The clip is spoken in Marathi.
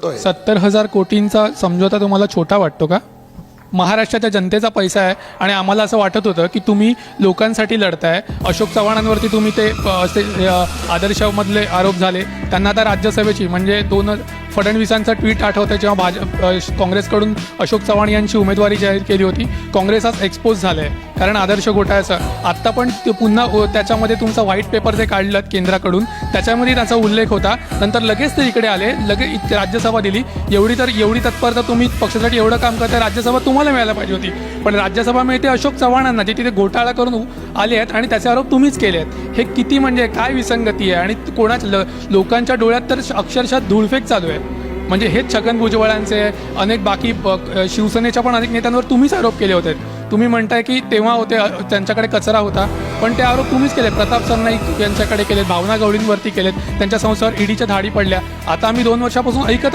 करतोय. 70,000 कोटींचा समझोता तुम्हाला छोटा वाटतो का? महाराष्ट्राच्या जनतेचा पैसा आहे आणि आम्हाला असं वाटत होतं की तुम्ही लोकांसाठी लढताय. अशोक चव्हाणांवरती तुम्ही ते असे आदर्शमधले आरोप झाले, त्यांना आता राज्यसभेची म्हणजे फडणवीसांचा ट्विट आठवतं जेव्हा काँग्रेसकडून अशोक चव्हाण यांची उमेदवारी जाहीर केली होती. काँग्रेस आज एक्सपोज झालं आहे कारण आदर्श घोटाळ्याचं. आत्ता पण ते पुन्हा त्याच्यामध्ये तुमचा व्हाईट पेपर जे काढलं केंद्राकडून त्याच्यामध्ये त्याचा उल्लेख होता. नंतर लगेच ते इकडे आले, लगेच राज्यसभा दिली. एवढी तत्परता तुम्ही पक्षासाठी एवढं काम करताय, राज्यसभा तुम्हाला मिळायला पाहिजे होती. पण राज्यसभा मिळते अशोक चव्हाणांना जे तिथे घोटाळा करून आले आहेत आणि त्याचे आरोप तुम्हीच केले आहेत. हे किती म्हणजे काय विसंगती आहे आणि लोकांच्या डोळ्यात तर अक्षरशः धूळफेक चालू आहे. म्हणजे हेच छगन भुजबळांचे अनेक बाकी शिवसेनेच्या पण अनेक नेत्यांवर तुम्हीच आरोप केले होते. तुम्ही म्हणताय की तेव्हा होते त्यांच्याकडे कचरा होता, पण ते आरोप तुम्हीच केले. प्रताप सरनाईक यांच्याकडे केलेत, भावना गवळींवरती केलेत, त्यांच्या संस्थेवर ईडीच्या धाडी पडल्या. आता आम्ही 2 वर्षापासून ऐकतच